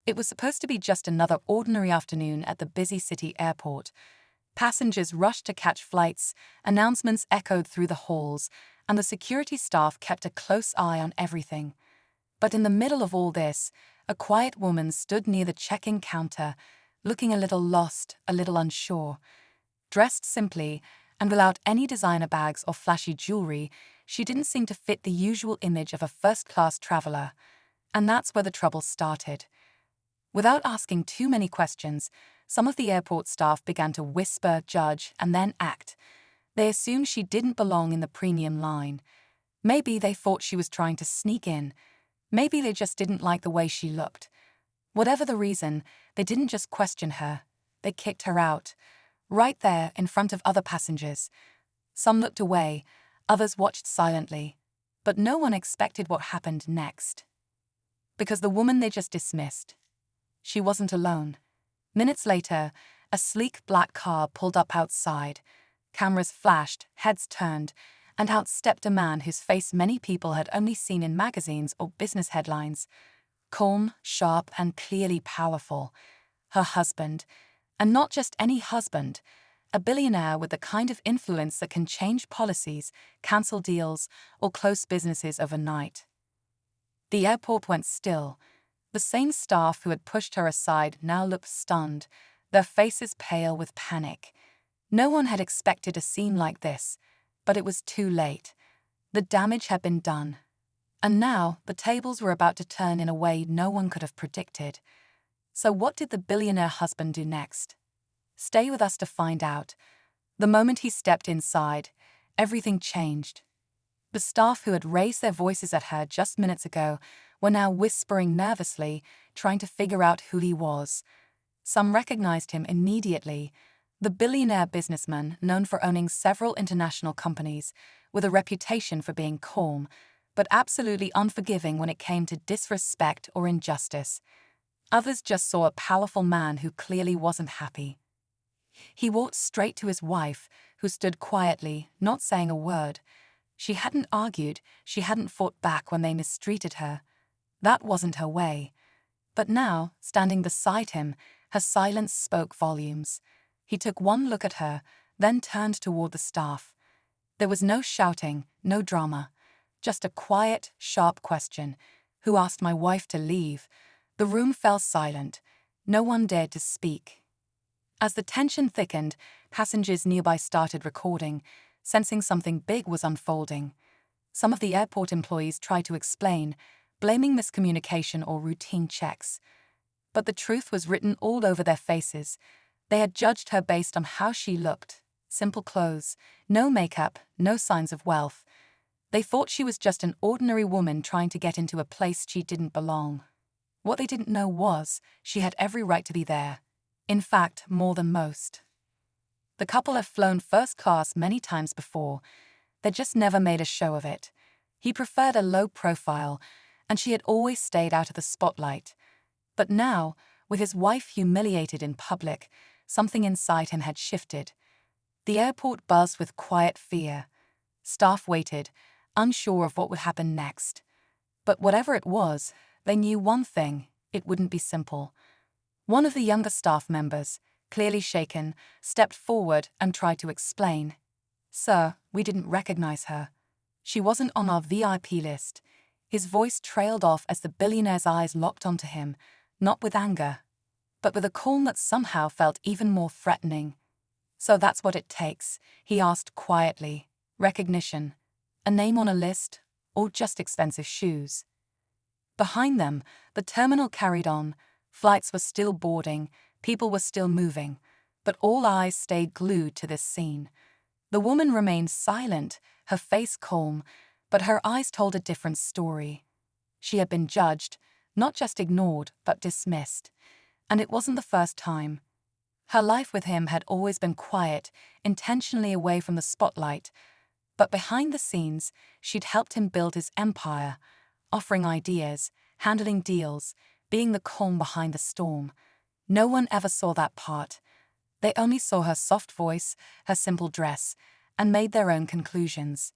It was supposed to be just another ordinary afternoon at the busy city airport. Passengers rushed to catch flights, announcements echoed through the halls, and the security staff kept a close eye on everything. But in the middle of all this, a quiet woman stood near the check-in counter, looking a little lost, a little unsure. Dressed simply, and without any designer bags or flashy jewelry, she didn't seem to fit the usual image of a first-class traveler. And that's where the trouble started. Without asking too many questions, some of the airport staff began to whisper, judge, and then act. They assumed she didn't belong in the premium line. Maybe they thought she was trying to sneak in. Maybe they just didn't like the way she looked. Whatever the reason, they didn't just question her. They kicked her out, right there in front of other passengers. Some looked away, others watched silently. But no one expected what happened next. Because the woman they just dismissed, she wasn't alone. Minutes later, a sleek black car pulled up outside. Cameras flashed, heads turned, and out stepped a man whose face many people had only seen in magazines or business headlines. Calm, sharp, and clearly powerful. Her husband. And not just any husband. A billionaire with the kind of influence that can change policies, cancel deals, or close businesses overnight. The airport went still. The same staff who had pushed her aside now looked stunned, their faces pale with panic. No one had expected a scene like this, but it was too late. The damage had been done. And now the tables were about to turn in a way no one could have predicted. So what did the billionaire husband do next? Stay with us to find out. The moment he stepped inside, everything changed. The staff who had raised their voices at her just minutes ago were now whispering nervously, trying to figure out who he was. Some recognized him immediately. The billionaire businessman, known for owning several international companies, with a reputation for being calm, but absolutely unforgiving when it came to disrespect or injustice. Others just saw a powerful man who clearly wasn't happy. He walked straight to his wife, who stood quietly, not saying a word. She hadn't argued, she hadn't fought back when they mistreated her. That wasn't her way. But now, standing beside him, her silence spoke volumes. He took one look at her, then turned toward the staff. There was no shouting, no drama. Just a quiet, sharp question. Who asked my wife to leave? The room fell silent. No one dared to speak. As the tension thickened, passengers nearby started recording, sensing something big was unfolding. Some of the airport employees tried to explain, blaming miscommunication or routine checks. But the truth was written all over their faces. They had judged her based on how she looked. Simple clothes, no makeup, no signs of wealth. They thought she was just an ordinary woman trying to get into a place she didn't belong. What they didn't know was, she had every right to be there. In fact, more than most. The couple had flown first class many times before. They'd just never made a show of it. He preferred a low profile, and she had always stayed out of the spotlight. But now, with his wife humiliated in public, something inside him had shifted. The airport buzzed with quiet fear. Staff waited, unsure of what would happen next. But whatever it was, they knew one thing: it wouldn't be simple. One of the younger staff members, clearly shaken, stepped forward and tried to explain. "Sir, we didn't recognize her. She wasn't on our VIP list." His voice trailed off as the billionaire's eyes locked onto him, not with anger, but with a calm that somehow felt even more threatening. "So that's what it takes?" he asked quietly. "Recognition? A name on a list? Or just expensive shoes?" Behind them, the terminal carried on. Flights were still boarding, people were still moving, but all eyes stayed glued to this scene. The woman remained silent, her face calm, but her eyes told a different story. She had been judged, not just ignored, but dismissed. And it wasn't the first time. Her life with him had always been quiet, intentionally away from the spotlight. But behind the scenes, she'd helped him build his empire, offering ideas, handling deals, being the calm behind the storm. No one ever saw that part. They only saw her soft voice, her simple dress, and made their own conclusions.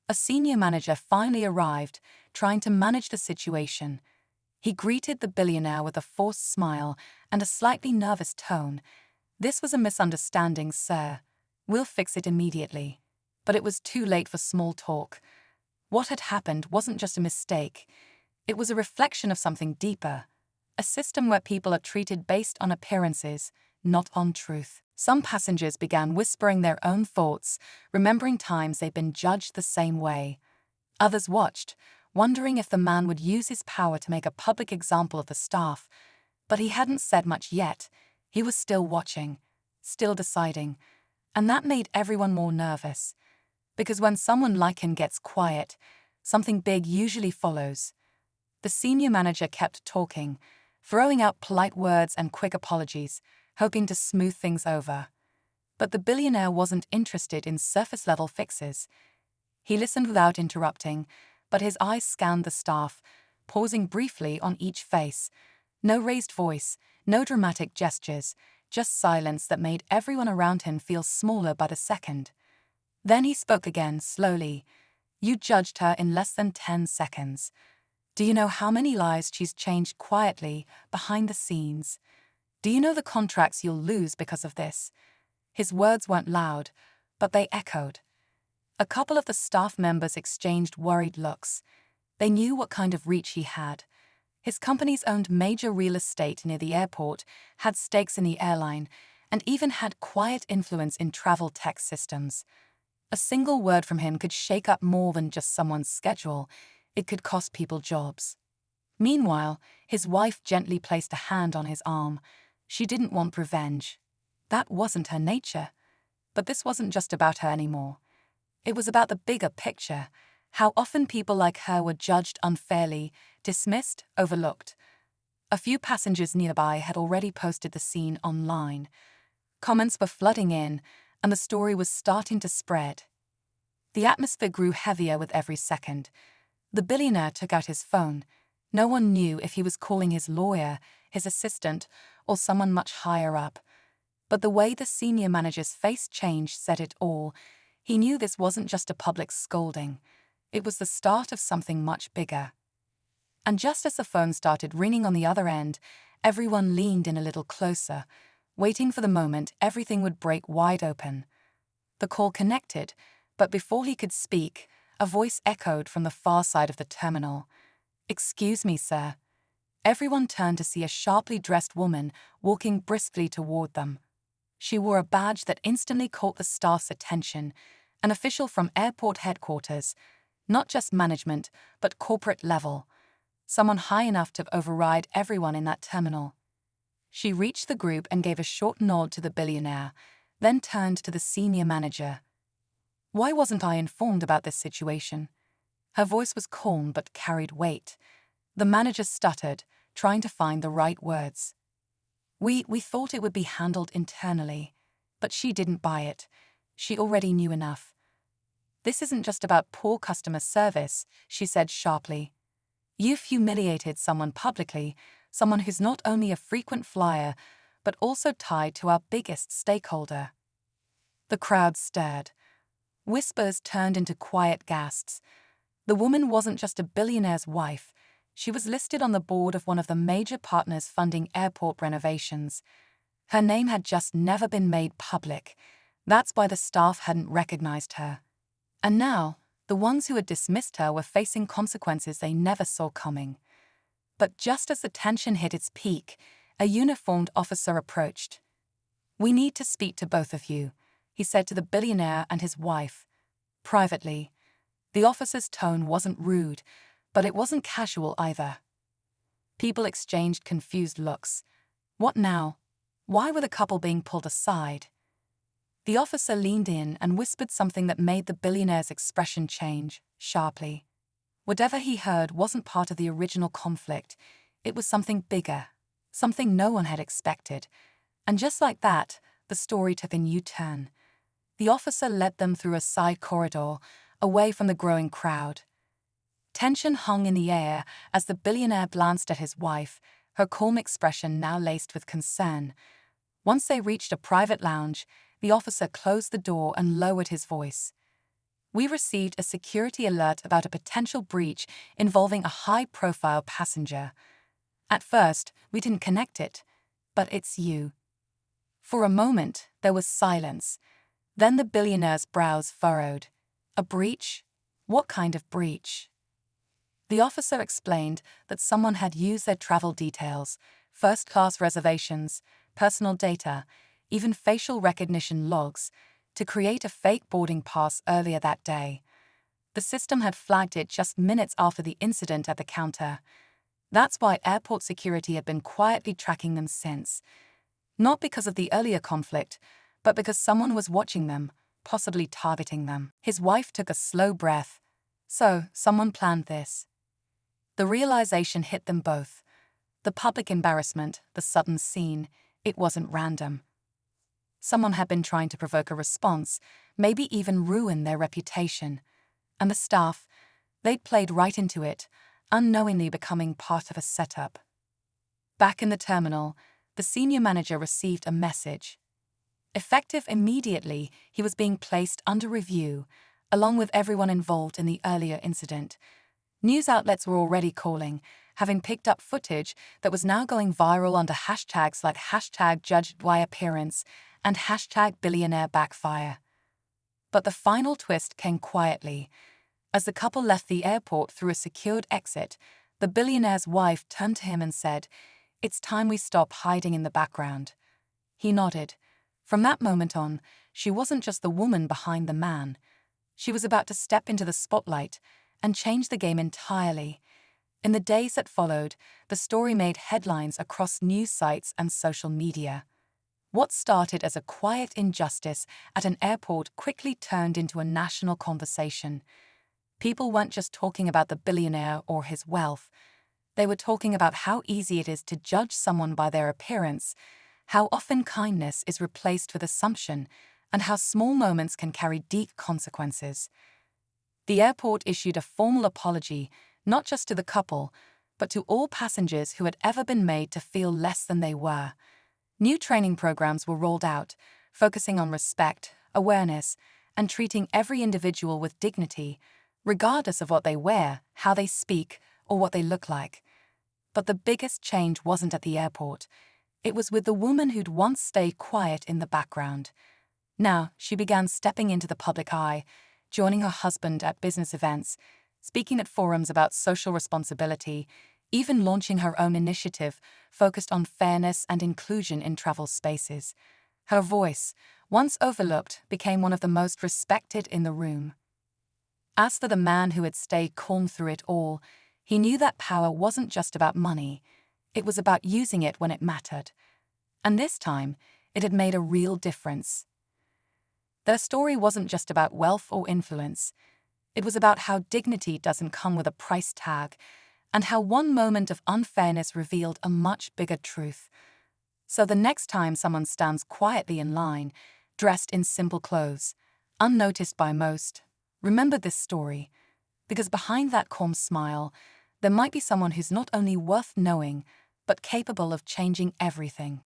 A senior manager finally arrived, trying to manage the situation. He greeted the billionaire with a forced smile and a slightly nervous tone. "This was a misunderstanding, sir. We'll fix it immediately." But it was too late for small talk. What had happened wasn't just a mistake. It was a reflection of something deeper. A system where people are treated based on appearances, not on truth. Some passengers began whispering their own thoughts, remembering times they'd been judged the same way. Others watched, wondering if the man would use his power to make a public example of the staff. But he hadn't said much yet. He was still watching, still deciding. And that made everyone more nervous. Because when someone like him gets quiet, something big usually follows. The senior manager kept talking, throwing out polite words and quick apologies, hoping to smooth things over. But the billionaire wasn't interested in surface-level fixes. He listened without interrupting, but his eyes scanned the staff, pausing briefly on each face. No raised voice, no dramatic gestures, just silence that made everyone around him feel smaller by the second. Then he spoke again, slowly. "You judged her in less than 10 seconds. Do you know how many lives she's changed quietly, behind the scenes? Do you know the contracts you'll lose because of this?" His words weren't loud, but they echoed. A couple of the staff members exchanged worried looks. They knew what kind of reach he had. His companies owned major real estate near the airport, had stakes in the airline, and even had quiet influence in travel tech systems. A single word from him could shake up more than just someone's schedule. It could cost people jobs. Meanwhile, his wife gently placed a hand on his arm. She didn't want revenge. That wasn't her nature. But this wasn't just about her anymore. It was about the bigger picture, how often people like her were judged unfairly, dismissed, overlooked. A few passengers nearby had already posted the scene online. Comments were flooding in, and the story was starting to spread. The atmosphere grew heavier with every second. The billionaire took out his phone. No one knew if he was calling his lawyer, his assistant, or someone much higher up. But the way the senior manager's face changed said it all. He knew this wasn't just a public scolding. It was the start of something much bigger. And just as the phone started ringing on the other end, everyone leaned in a little closer, waiting for the moment everything would break wide open. The call connected, but before he could speak, a voice echoed from the far side of the terminal. "Excuse me, sir." Everyone turned to see a sharply dressed woman walking briskly toward them. She wore a badge that instantly caught the staff's attention, an official from airport headquarters, not just management, but corporate level, someone high enough to override everyone in that terminal. She reached the group and gave a short nod to the billionaire, then turned to the senior manager. "Why wasn't I informed about this situation?" Her voice was calm but carried weight. The manager stuttered, trying to find the right words. We thought it would be handled internally, but she didn't buy it. She already knew enough." "This isn't just about poor customer service," she said sharply. "You've humiliated someone publicly, someone who's not only a frequent flyer, but also tied to our biggest stakeholder." The crowd stirred. Whispers turned into quiet gasps. The woman wasn't just a billionaire's wife. She was listed on the board of one of the major partners funding airport renovations. Her name had just never been made public. That's why the staff hadn't recognized her. And now, the ones who had dismissed her were facing consequences they never saw coming. But just as the tension hit its peak, a uniformed officer approached. "We need to speak to both of you," he said to the billionaire and his wife. Privately. The officer's tone wasn't rude, but it wasn't casual either. People exchanged confused looks. What now? Why were the couple being pulled aside? The officer leaned in and whispered something that made the billionaire's expression change, sharply. Whatever he heard wasn't part of the original conflict. It was something bigger, something no one had expected. And just like that, the story took a new turn. The officer led them through a side corridor, away from the growing crowd. Tension hung in the air as the billionaire glanced at his wife, her calm expression now laced with concern. Once they reached a private lounge, the officer closed the door and lowered his voice. "We received a security alert about a potential breach involving a high-profile passenger. At first, we didn't connect it, but it's you." For a moment, there was silence. Then the billionaire's brows furrowed. "A breach? What kind of breach?" The officer explained that someone had used their travel details, first-class reservations, personal data, even facial recognition logs, to create a fake boarding pass earlier that day. The system had flagged it just minutes after the incident at the counter. That's why airport security had been quietly tracking them since. Not because of the earlier conflict, but because someone was watching them, possibly targeting them. His wife took a slow breath. So, someone planned this. The realization hit them both. The public embarrassment, the sudden scene, it wasn't random. Someone had been trying to provoke a response, maybe even ruin their reputation. And the staff, they'd played right into it, unknowingly becoming part of a setup. Back in the terminal, the senior manager received a message. Effective immediately, he was being placed under review, along with everyone involved in the earlier incident. News outlets were already calling, having picked up footage that was now going viral under hashtags like #JudgedByAppearance and #BillionaireBackfire. But the final twist came quietly. As the couple left the airport through a secured exit, the billionaire's wife turned to him and said, "It's time we stop hiding in the background." He nodded. From that moment on, she wasn't just the woman behind the man. She was about to step into the spotlight and change the game entirely. In the days that followed, the story made headlines across news sites and social media. What started as a quiet injustice at an airport quickly turned into a national conversation. People weren't just talking about the billionaire or his wealth. They were talking about how easy it is to judge someone by their appearance, how often kindness is replaced with assumption, and how small moments can carry deep consequences. The airport issued a formal apology, not just to the couple, but to all passengers who had ever been made to feel less than they were. New training programs were rolled out, focusing on respect, awareness, and treating every individual with dignity, regardless of what they wear, how they speak, or what they look like. But the biggest change wasn't at the airport. It was with the woman who'd once stayed quiet in the background. Now, she began stepping into the public eye, joining her husband at business events, speaking at forums about social responsibility, even launching her own initiative focused on fairness and inclusion in travel spaces. Her voice, once overlooked, became one of the most respected in the room. As for the man who had stayed calm through it all, he knew that power wasn't just about money. It was about using it when it mattered. And this time, it had made a real difference. Their story wasn't just about wealth or influence. It was about how dignity doesn't come with a price tag, and how one moment of unfairness revealed a much bigger truth. So the next time someone stands quietly in line, dressed in simple clothes, unnoticed by most, remember this story, because behind that calm smile, there might be someone who's not only worth knowing, but capable of changing everything.